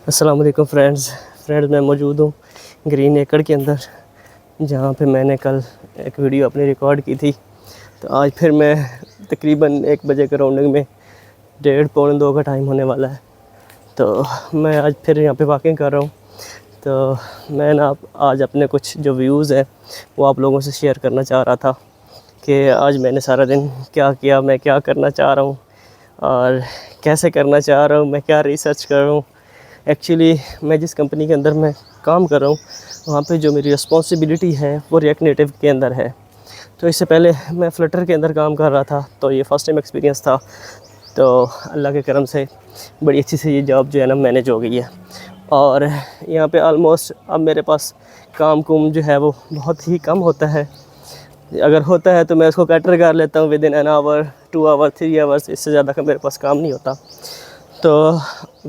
अस्सलाम वालेकुम फ्रेंड्स मैं मौजूद हूँ ग्रीन एकड़ के अंदर, जहाँ पे मैंने कल एक वीडियो अपनी रिकॉर्ड की थी। तो आज फिर मैं तकरीबन 1 बजे के राउंडिंग में 1:30-2 का टाइम होने वाला है। तो मैं आज फिर यहाँ पे वॉकिंग कर रहा हूँ। तो मैं ना आज अपने कुछ जो व्यूज़ हैं वो आप लोगों से शेयर करना चाह रहा था कि आज मैंने सारा दिन क्या किया, मैं क्या करना चाह रहा हूँ और कैसे करना चाह रहा हूँ, मैं क्या रिसर्च कर रहा हूँ। एक्चुअली मैं जिस कंपनी के अंदर मैं काम कर रहा हूँ वहाँ पे जो मेरी रिस्पॉन्सिबिलिटी है वो रिएक्ट नेटिव के अंदर है। तो इससे पहले मैं फ्लटर के अंदर काम कर रहा था, तो ये फ़र्स्ट टाइम एक्सपीरियंस था। तो अल्लाह के करम से बड़ी अच्छी से ये जॉब जो है ना मैनेज हो गई है। और यहाँ पे ऑलमोस्ट अब मेरे पास काम कुम जो है वो बहुत ही कम होता है। अगर होता है तो मैं उसको कैटर कर लेता हूँ within an hour, 2 hour, 3 hours, इससे ज़्यादा का मेरे पास काम नहीं होता। तो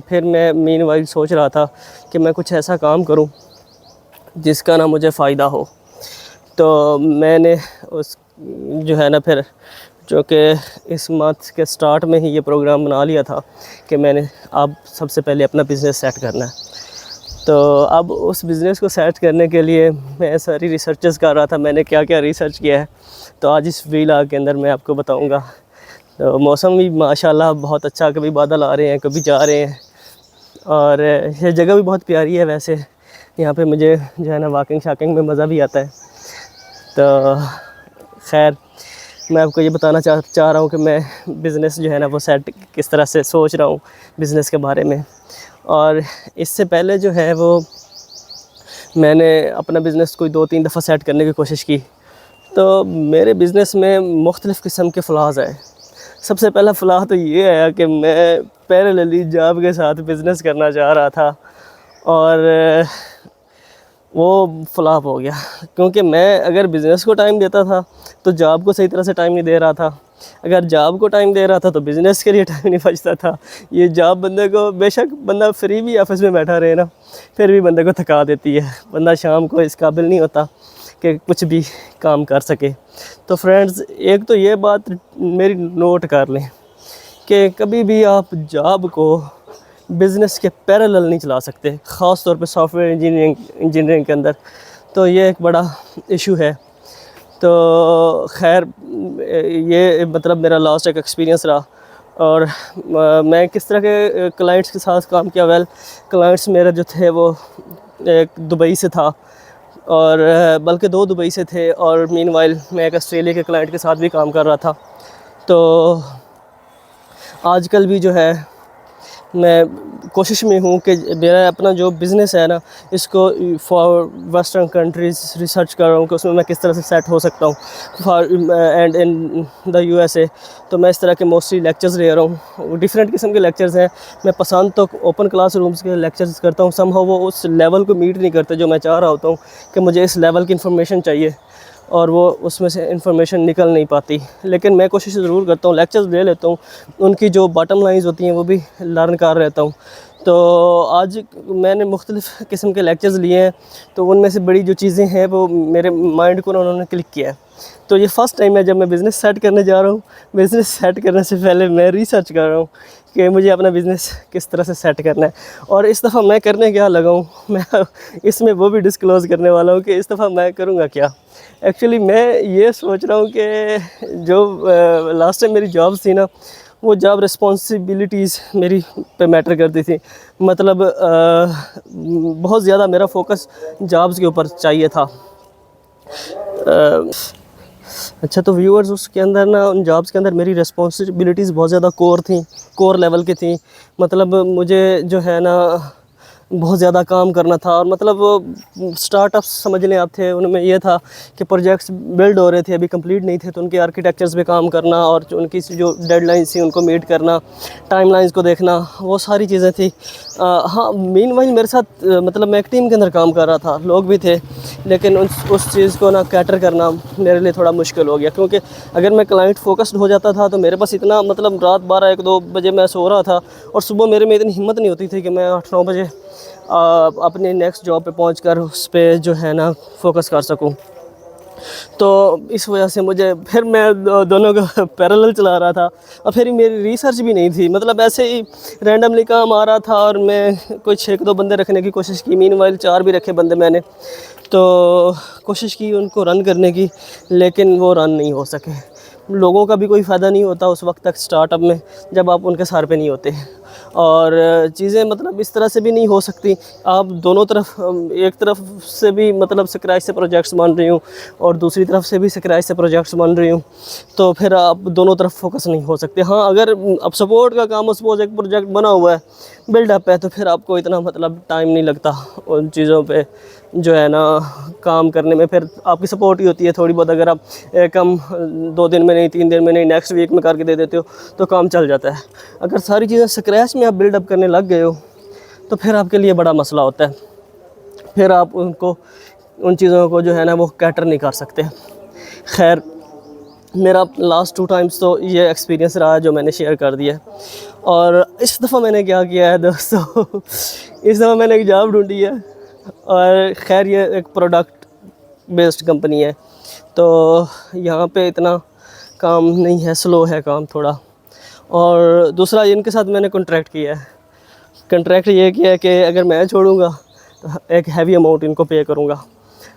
फिर मैं मीनवाइल सोच रहा था कि मैं कुछ ऐसा काम करूं जिसका ना मुझे फ़ायदा हो। तो मैंने उस जो है ना फिर जो कि इस मंथ के स्टार्ट में ही ये प्रोग्राम बना लिया था कि मैंने अब सबसे पहले अपना बिज़नेस सेट करना है। तो अब उस बिज़नेस को सेट करने के लिए मैं सारी रिसर्चेस कर रहा था, मैंने क्या क्या रिसर्च किया है। तो आज इस व्लॉग के अंदर मैं आपको बताऊंगा। तो मौसम भी माशाल्लाह बहुत अच्छा, कभी बादल आ रहे हैं कभी जा रहे हैं, और ये जगह भी बहुत प्यारी है। वैसे यहाँ पे मुझे जो है ना वॉकिंग शाकिंग में मज़ा भी आता है। तो खैर मैं आपको ये बताना चाह रहा हूँ कि मैं बिज़नेस जो है ना वो सेट किस तरह से सोच रहा हूँ बिज़नेस के बारे में। और इससे पहले जो है वो मैंने अपना बिज़नेस कोई 2-3 दफ़ा सेट करने की कोशिश की। तो मेरे बिज़नेस में मुख्तलिफ़ किस्म के फ़लाज़ आए। सबसे पहला फ़लाह तो ये आया कि मैं पैरेलली जॉब के साथ बिज़नेस करना चाह रहा था, और वो फ्लॉप हो गया। क्योंकि मैं अगर बिज़नेस को टाइम देता था तो जॉब को सही तरह से टाइम नहीं दे रहा था। अगर जॉब को टाइम दे रहा था तो बिज़नेस के लिए टाइम नहीं बचता था। ये जॉब बंदे को, बेशक बंदा फ्री भी ऑफिस में बैठा रहे ना, फिर भी बंदे को थका देती है। बंदा शाम को इस काबिल नहीं होता कि कुछ भी काम कर सके। तो फ्रेंड्स, एक तो ये बात मेरी नोट कर लें कि कभी भी आप जॉब को बिज़नेस के पैरेलल नहीं चला सकते, ख़ास तौर पे सॉफ्टवेयर इंजीनियरिंग के अंदर। तो ये एक बड़ा इशू है। तो खैर ये मतलब मेरा लास्ट एक एक्सपीरियंस रहा। और मैं किस तरह के क्लाइंट्स के साथ काम किया। वेल, क्लाइंट्स मेरे जो थे वो एक दुबई से था, और बल्कि 2 दुबई से थे, और मीनवाइल मैं एक ऑस्ट्रेलिया के क्लाइंट के साथ भी काम कर रहा था। तो आजकल भी जो है मैं कोशिश में हूँ कि मेरा अपना जो बिज़नेस है ना, इसको फॉर वेस्टर्न कंट्रीज़ रिसर्च कर रहा हूँ कि उसमें मैं किस तरह से सेट हो सकता हूँ for and in the USA. तो मैं इस तरह के मोस्टली लेक्चर्स ले रहा हूँ। डिफरेंट किस्म के लेक्चर्स हैं। मैं पसंद तो ओपन क्लास रूम्स के लेक्चर्स करता हूँ, समहाउ वो उस लेवल को मीट नहीं करते जो मैं चाह रहा होता हूँ कि मुझे इस लेवल की इन्फॉर्मेशन चाहिए, और वो उसमें से इंफॉर्मेशन निकल नहीं पाती। लेकिन मैं कोशिश ज़रूर करता हूँ, लेक्चर्स ले लेता हूँ, उनकी जो बॉटम लाइंस होती हैं वो भी लर्न कर रहता हूँ। तो आज मैंने मुख्तलिफ़ किस्म के लेक्चर्स लिए हैं, तो उनमें से बड़ी जो चीज़ें हैं वो मेरे माइंड को उन्होंने क्लिक किया है। तो ये फ़र्स्ट टाइम है जब मैं बिज़नेस सेट करने जा रहा हूँ। बिज़नेस सेट करने से पहले मैं रिसर्च कर रहा हूँ कि मुझे अपना बिज़नेस किस तरह से सेट करना है। और इस दफ़ा मैं करने क्या लगा हूँ, मैं इसमें वो भी डिस्क्लोज़ करने वाला हूँ कि इस दफ़ा मैं करूँगा क्या। एक्चुअली मैं ये सोच रहा हूँ कि जो लास्ट टाइम मेरी जॉब्स थी ना, वो जॉब रिस्पॉन्सिबिलिटीज़ मेरी पे मैटर करती थी। मतलब बहुत ज़्यादा मेरा फोकस जॉब्स के ऊपर चाहिए था। अच्छा, तो व्यूअर्स, उसके अंदर ना उन जॉब्स के अंदर मेरी रिस्पॉन्सिबिलिटीज़ बहुत ज़्यादा कोर लेवल की थी। मतलब मुझे जो है ना बहुत ज़्यादा काम करना था। और मतलब स्टार्टअप्स समझ लें आप थे, उनमें ये था कि प्रोजेक्ट्स बिल्ड हो रहे थे, अभी कंप्लीट नहीं थे, तो उनके आर्किटेक्चर्स पे काम करना, और उनकी जो डेडलाइंस थी उनको मीट करना, टाइमलाइंस को देखना, वो सारी चीज़ें थी। हाँ, मीनवाइल मेरे साथ मतलब मैं एक टीम के अंदर काम कर रहा था, लोग भी थे, लेकिन उस चीज़ को ना कैटर करना मेरे लिए थोड़ा मुश्किल हो गया। क्योंकि अगर मैं क्लाइंट फोकस्ड हो जाता था तो मेरे पास इतना, मतलब रात 12-1-2 बजे मैं सो रहा था, और सुबह मेरे में इतनी हिम्मत नहीं होती थी कि मैं 8-9 बजे अपनी नेक्स्ट जॉब पे पहुंचकर उस पर जो है ना फोकस कर सकूं। तो इस वजह से मुझे फिर मैं दोनों का पैरेलल चला रहा था, और फिर मेरी रिसर्च भी नहीं थी, मतलब ऐसे ही रैंडमली काम आ रहा था और मैं कुछ एक दो बंदे रखने की कोशिश की, मीनवाइल 4 भी रखे बंदे मैंने, तो कोशिश की उनको रन करने की, लेकिन वो रन नहीं हो सके। लोगों का भी कोई फ़ायदा नहीं होता उस वक्त तक स्टार्टअप में जब आप उनके सर पे नहीं होते, और चीज़ें मतलब इस तरह से भी नहीं हो सकती। आप दोनों तरफ, एक तरफ से भी मतलब स्क्रैच से प्रोजेक्ट्स बन रही हूँ और दूसरी तरफ से भी स्क्रैच से प्रोजेक्ट्स बन रही हूँ, तो फिर आप दोनों तरफ फोकस नहीं हो सकते। हाँ, अगर अब सपोर्ट का काम सपोज एक प्रोजेक्ट बना हुआ है, बिल्डअप है, तो फिर आपको इतना मतलब टाइम नहीं लगता उन चीज़ों पे जो है ना काम करने में। फिर आपकी सपोर्ट ही होती है थोड़ी बहुत, अगर आप कम 2 दिन में नहीं, 3 दिन में नहीं, नेक्स्ट वीक में करके दे देते हो तो काम चल जाता है। अगर सारी चीज़ें स्क्रैच में आप बिल्डअप करने लग गए हो तो फिर आपके लिए बड़ा मसला होता है, फिर आप उन चीज़ों को जो है ना वो कैटर नहीं कर सकते। खैर, मेरा लास्ट 2 टाइम्स तो ये एक्सपीरियंस रहा है जो मैंने शेयर कर दिया है। और इस दफ़ा मैंने क्या किया है दोस्तों, इस दफ़ा मैंने एक जॉब ढूंढी है, और खैर ये एक प्रोडक्ट बेस्ड कंपनी है, तो यहाँ पे इतना काम नहीं है, स्लो है काम थोड़ा। और दूसरा, इनके साथ मैंने कॉन्ट्रैक्ट किया है। कॉन्ट्रैक्ट ये किया है कि अगर मैं छोड़ूंगा तो एक हैवी अमाउंट इनको पे करूँगा,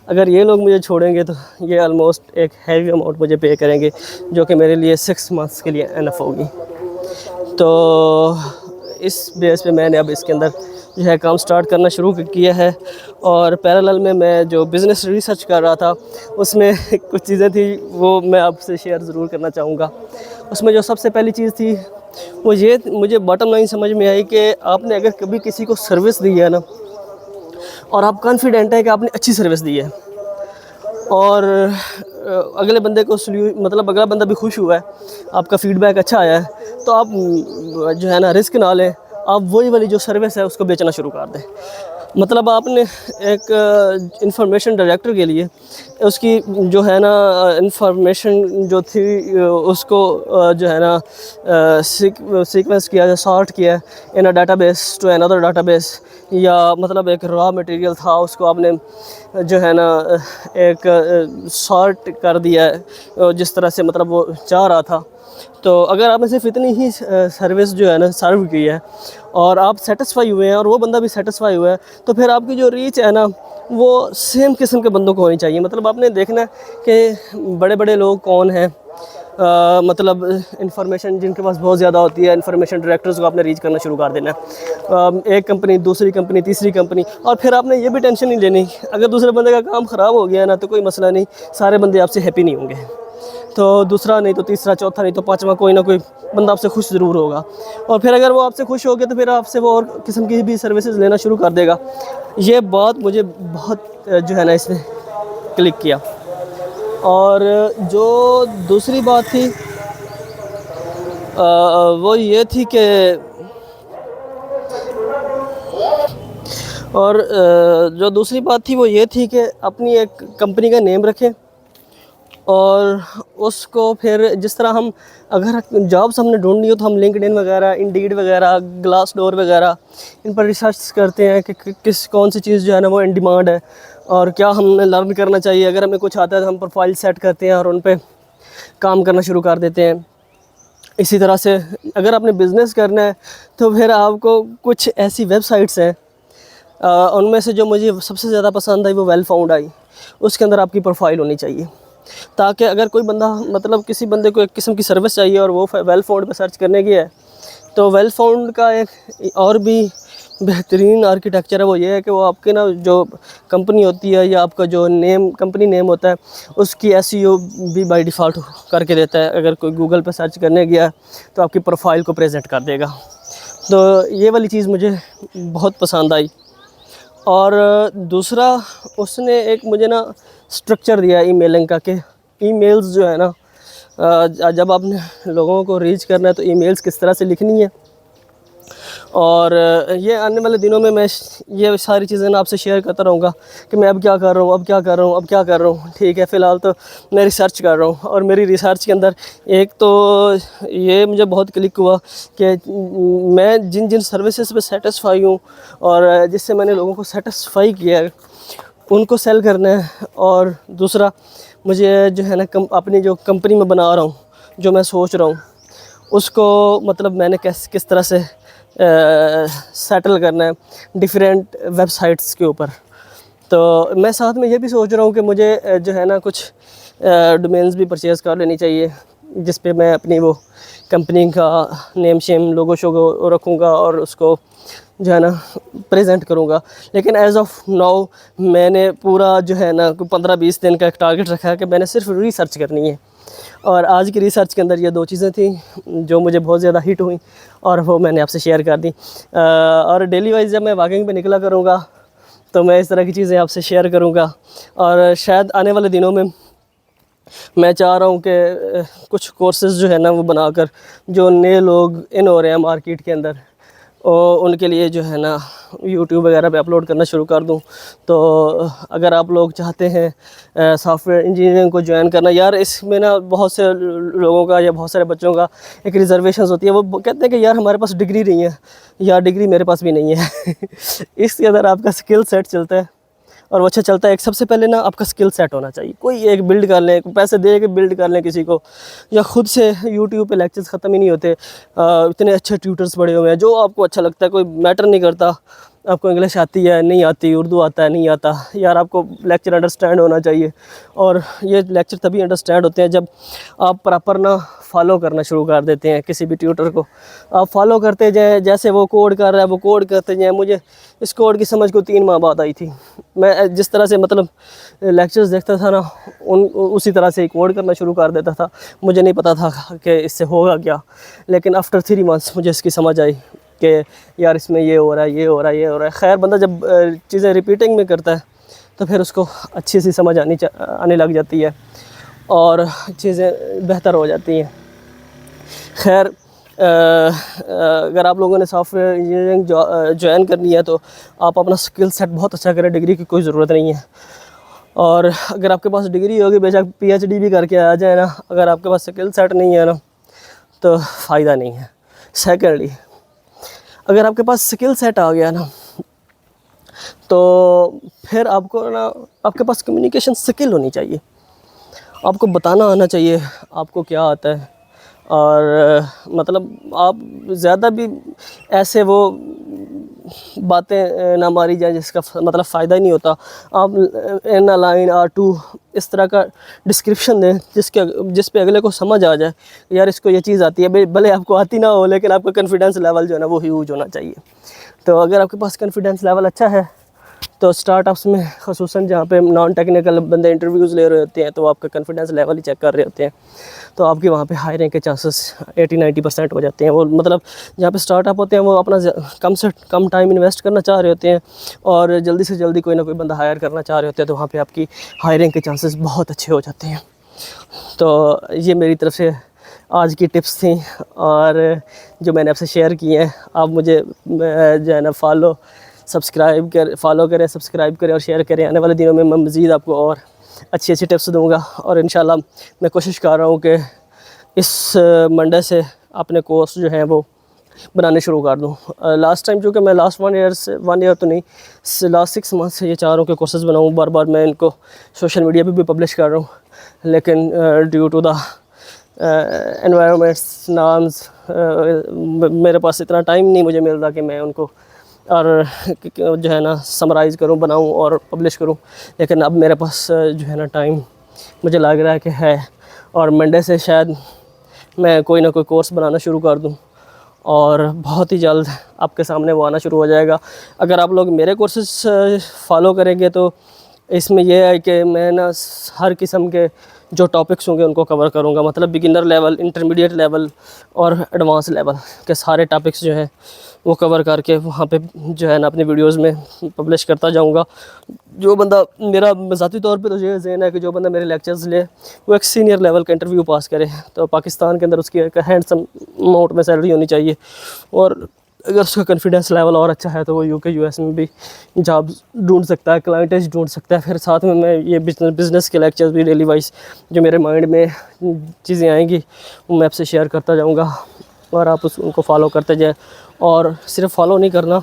अगर ये लोग मुझे छोड़ेंगे तो ये ऑलमोस्ट एक हैवी अमाउंट मुझे पे करेंगे, जो कि मेरे लिए 6 मंथ्स के लिए इनफ होगी। तो इस बेस पे मैंने अब इसके अंदर जो है काम स्टार्ट करना शुरू किया है। और पैरेलल में मैं जो बिज़नेस रिसर्च कर रहा था उसमें कुछ चीज़ें थी वो मैं आपसे शेयर ज़रूर करना चाहूँगा। उसमें जो सबसे पहली चीज़ थी वो ये मुझे बॉटम लाइन समझ में आई कि आपने अगर कभी किसी को सर्विस दी है ना, और आप कॉन्फिडेंट है कि आपने अच्छी सर्विस दी है, और अगले बंदे को मतलब अगला बंदा भी खुश हुआ है, आपका फ़ीडबैक अच्छा आया है, तो आप जो है ना रिस्क ना लें, आप वही वाली जो सर्विस है उसको बेचना शुरू कर दें। मतलब आपने एक इंफॉर्मेशन डायरेक्टर के लिए उसकी जो है ना इंफॉर्मेशन जो थी उसको जो है ना सीक्वेंस किया, सॉर्ट किया इन अ डाटाबेस टू अनदर डाटाबेस, या मतलब एक रॉ मटेरियल था उसको आपने जो है ना एक सॉर्ट कर दिया है जिस तरह से मतलब वो चाह रहा था। तो अगर आपने सिर्फ इतनी ही सर्विस जो है ना सर्व की है और आप सेटिस्फाई हुए हैं और वो बंदा भी सेटिस्फाई हुआ है, तो फिर आपकी जो रीच है ना वो सेम किस्म के बंदों को होनी चाहिए। मतलब आपने देखना है कि बड़े बड़े लोग कौन हैं, मतलब इंफॉर्मेशन जिनके पास बहुत ज़्यादा होती है, इंफॉर्मेशन डायरेक्टर्स को आपने रीच करना शुरू कर देना है। एक कंपनी, दूसरी कंपनी, तीसरी कंपनी, और फिर आपने ये भी टेंशन नहीं लेनी अगर दूसरे बंदे का काम ख़राब हो गया ना तो कोई मसला नहीं, सारे बंदे आपसे हैप्पी नहीं होंगे, तो दूसरा नहीं तो तीसरा, चौथा नहीं तो पाँचवा कोई ना कोई बंदा आपसे खुश ज़रूर होगा। और फिर अगर वो आपसे खुश हो गया तो फिर आपसे वो और किस्म की भी सर्विसेज लेना शुरू कर देगा। ये बात मुझे बहुत जो है ना इसने क्लिक किया। और जो दूसरी बात थी वो ये थी कि जो दूसरी बात थी वो ये थी कि अपनी एक कंपनी का नेम रखें, और उसको फिर जिस तरह हम अगर जॉब्स हमने ढूंढनी हो तो हम लिंक्डइन वगैरह, इंडीड वगैरह, ग्लासडोर वगैरह इन पर रिसर्च करते हैं कि किस कौन सी चीज़ जो है ना वो इन डिमांड है और क्या हमने लर्न करना चाहिए। अगर हमें कुछ आता है तो हम प्रोफाइल सेट करते हैं और उन पर काम करना शुरू कर देते हैं। इसी तरह से अगर आपने बिज़नेस करना है तो फिर आपको कुछ ऐसी वेबसाइट्स हैं, उनमें से जो मुझे सबसे ज़्यादा पसंद आई वो वेल फाउंड आई। उसके अंदर आपकी प्रोफाइल होनी चाहिए, ताकि अगर कोई बंदा मतलब किसी बंदे को एक किस्म की सर्विस चाहिए और वो वेल फाउंड पे सर्च करने की है, तो वेल फाउंड का एक और भी बेहतरीन आर्किटेक्चर है, वो ये है कि वो आपके ना जो कंपनी होती है या आपका जो नेम, कंपनी नेम होता है, उसकी एसईओ भी बाय डिफ़ॉल्ट करके देता है। अगर कोई गूगल पे सर्च करने गया तो आपकी प्रोफाइल को प्रेजेंट कर देगा। तो ये वाली चीज़ मुझे बहुत पसंद आई। और दूसरा, उसने एक मुझे ना स्ट्रक्चर दिया ईमेलिंग का, कि ईमेल्स जो है ना जब आपने लोगों को रीच करना है तो ईमेल्स किस तरह से लिखनी है। और ये आने वाले दिनों में मैं ये सारी चीज़ें ना आपसे शेयर करता रहूँगा कि मैं अब क्या कर रहा हूँ, अब क्या कर रहा हूँ, अब क्या कर रहा हूँ। ठीक है, फ़िलहाल तो मैं रिसर्च कर रहा हूँ, और मेरी रिसर्च के अंदर एक तो ये मुझे बहुत क्लिक हुआ कि मैं जिन जिन सर्विसेज पे सेटिस्फाई हूँ और जिससे मैंने लोगों को सेटिस्फाई किया है उनको सेल करना है। और दूसरा, मुझे जो है ना अपनी जो कंपनी में बना रहा हूँ, जो मैं सोच रहा हूँ उसको मतलब मैंने किस तरह से सेटल करना है डिफरेंट वेबसाइट्स के ऊपर। तो मैं साथ में ये भी सोच रहा हूँ कि मुझे जो है ना कुछ डोमेन्स भी परचेज़ कर लेनी चाहिए, जिस पे मैं अपनी वो कंपनी का नेम शेम लोगो शोगो रखूँगा और उसको जो है ना प्रेजेंट करूँगा। लेकिन एज़ ऑफ नाउ मैंने पूरा जो है ना 15-20 दिन का एक टारगेट रखा है कि मैंने सिर्फ रिसर्च करनी है। और आज की रिसर्च के अंदर ये 2 चीज़ें थी जो मुझे बहुत ज़्यादा हिट हुई और वो मैंने आपसे शेयर कर दी। और डेली वाइज जब मैं वॉकिंग पे निकला करूँगा तो मैं इस तरह की चीज़ें आपसे शेयर करूँगा। और शायद आने वाले दिनों में मैं चाह रहा हूँ कि कुछ कोर्सेज़ जो है ना वो बनाकर जो नए लोग इन हो रहे हैं मार्केट के अंदर, और उनके लिए जो है ना यूट्यूब वगैरह पे अपलोड करना शुरू कर दूँ। तो अगर आप लोग चाहते हैं सॉफ्टवेयर इंजीनियरिंग को ज्वाइन करना, यार इसमें ना बहुत से लोगों का या बहुत सारे बच्चों का एक रिजर्वेशन होती है। वो कहते हैं कि यार हमारे पास डिग्री नहीं है, या डिग्री मेरे पास भी नहीं है। इसके अंदर आपका स्किल सेट चलता है और वो अच्छा चलता है। एक सबसे पहले ना आपका स्किल सेट होना चाहिए, कोई एक बिल्ड कर लें, पैसे दे के बिल्ड कर लें किसी को, या खुद से यूट्यूब पे लेक्चर्स ख़त्म ही नहीं होते। इतने अच्छे ट्यूटर्स पड़े हुए हैं, जो आपको अच्छा लगता है, कोई मैटर नहीं करता आपको इंग्लिश आती है नहीं आती, उर्दू आता है नहीं आता, यार आपको लेक्चर अंडरस्टैंड होना चाहिए। और ये लेक्चर तभी अंडरस्टैंड होते हैं जब आप प्रॉपर ना फॉलो करना शुरू कर देते हैं किसी भी ट्यूटर को। आप फॉलो करते जाएँ, जैसे वो कोड कर रहा है वो कोड करते जाएँ। मुझे इस कोड की समझ को 3 माह बाद आई थी। मैं जिस तरह से मतलब लेक्चर्स देखता था ना उसी तरह से ही कोड करना शुरू कर देता था। मुझे नहीं पता था कि इससे होगा क्या, लेकिन आफ्टर 3 मंथ्स मुझे इसकी समझ आई कि यार इसमें ये हो रहा है, ये हो रहा है, ये हो रहा है। खैर बंदा जब चीज़ें रिपीटिंग में करता है तो फिर उसको अच्छी सी समझ आने लग जाती है और चीज़ें बेहतर हो जाती हैं। खैर अगर आप लोगों ने सॉफ्टवेयर इंजीनियरिंग ज्वाइन करनी है तो आप अपना स्किल सेट बहुत अच्छा करें, डिग्री की कोई ज़रूरत नहीं है। और अगर आपके पास डिग्री होगी बेशक PhD भी करके आ जाए ना, अगर आपके पास स्किल सेट नहीं है ना तो फ़ायदा नहीं है। सेकेंडली, अगर आपके पास स्किल सेट आ गया ना तो फिर आपको ना आपके पास कम्युनिकेशन स्किल होनी चाहिए, आपको बताना आना चाहिए आपको क्या आता है। और मतलब आप ज़्यादा भी ऐसे वो बातें ना मारी जाए जिसका मतलब फ़ायदा ही नहीं होता। आप इन अ लाइन और 2 इस तरह का डिस्क्रिप्शन दें जिस पे अगले को समझ आ जाए यार इसको ये चीज़ आती है। भले आपको आती ना हो, लेकिन आपका कॉन्फिडेंस लेवल जो है ना वो ह्यूज होना चाहिए। तो अगर आपके पास कॉन्फिडेंस लेवल अच्छा है तो स्टार्टअप्स में ख़ुसूसन जहाँ पे नॉन टेक्निकल बंदे इंटरव्यूज़ ले रहे होते हैं तो आपका कॉन्फिडेंस लेवल ही चेक कर रहे होते हैं, तो आपके वहाँ पे हायरिंग के चांसेस 80-90% हो जाते हैं। वो मतलब जहाँ पे स्टार्टअप होते हैं वो अपना कम से कम टाइम इन्वेस्ट करना चाह रहे होते हैं और जल्दी से जल्दी कोई ना कोई बंदा हायर करना चाह रहे होते हैं, तो वहाँ पर आपकी हायरिंग के चांसेस बहुत अच्छे हो जाते हैं। तो ये मेरी तरफ से आज की टिप्स थी और जो मैंने आपसे शेयर की हैं। आप मुझे जो है ना फॉलो करें, सब्सक्राइब करें और शेयर करें। आने वाले दिनों में मैं मज़ीद आपको और अच्छी अच्छी टिप्स दूंगा और इंशाल्लाह मैं कोशिश कर रहा हूँ कि इस मंडे से अपने कोर्स जो हैं वो बनाने शुरू कर दूँ। लास्ट टाइम चूँकि मैं लास्ट 1 ईयर तो नहीं, लास्ट 6 मंथ से ये चाह रहा हूँ कि कोर्सेज़ बनाऊँ। बार बार मैं इनको सोशल मीडिया पे भी पब्लिश कर रहा हूँ, लेकिन due to the environments norms मेरे पास इतना टाइम नहीं मुझे मिल रहा कि मैं उनको और जो है ना समराइज़ करूं, बनाऊं और पब्लिश करूं। लेकिन अब मेरे पास जो है ना टाइम मुझे लग रहा है कि है, और मंडे से शायद मैं कोई ना कोई कोर्स बनाना शुरू कर दूं और बहुत ही जल्द आपके सामने वो आना शुरू हो जाएगा। अगर आप लोग मेरे कोर्सेज़ फॉलो करेंगे तो इसमें यह है कि मैं ना हर किस्म के जो टॉपिक्स होंगे उनको कवर करूँगा, मतलब बिगिनर लेवल, इंटरमीडिएट लेवल और एडवांस लेवल के सारे टॉपिक्स जो हैं वो कवर करके वहाँ पे जो है ना अपनी वीडियोस में पब्लिश करता जाऊँगा। जो बंदा मेरा ज़ाती तौर पे तो ये ज़हन है कि जो बंदा मेरे लेक्चर्स ले वो एक सीनियर लेवल का इंटरव्यू पास करे, तो पाकिस्तान के अंदर उसकी एक हैंडसम अमाउंट में सैलरी होनी चाहिए। और अगर उसका कॉन्फिडेंस लेवल और अच्छा है तो वो UK US में भी जॉब ढूंढ सकता है, क्लाइंटेज ढूंढ सकता है। फिर साथ में मैं ये बिज़नेस के लेक्चर्स भी डेली वाइज जो मेरे माइंड में चीज़ें आएंगी वो मैं आपसे शेयर करता जाऊंगा और आप उनको फॉलो करते जाएं। और सिर्फ फॉलो नहीं करना,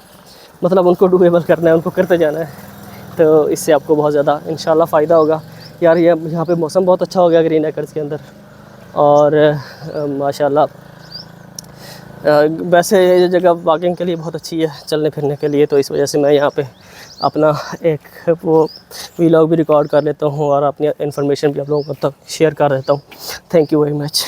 मतलब उनको डूएबल करना है, उनको करते जाना है, तो इससे आपको बहुत ज़्यादा इंशाल्लाह फ़ायदा होगा। यार ये यहाँ पे मौसम बहुत अच्छा हो गया ग्रीन एकर्स के अंदर। और माशाल्लाह वैसे ये जगह वॉकिंग के लिए बहुत अच्छी है, चलने फिरने के लिए, तो इस वजह से मैं यहाँ पे अपना एक वो व्लॉग भी रिकॉर्ड कर लेता हूँ और अपनी इन्फॉर्मेशन भी आप लोगों तक शेयर कर देता हूँ। Thank you very much.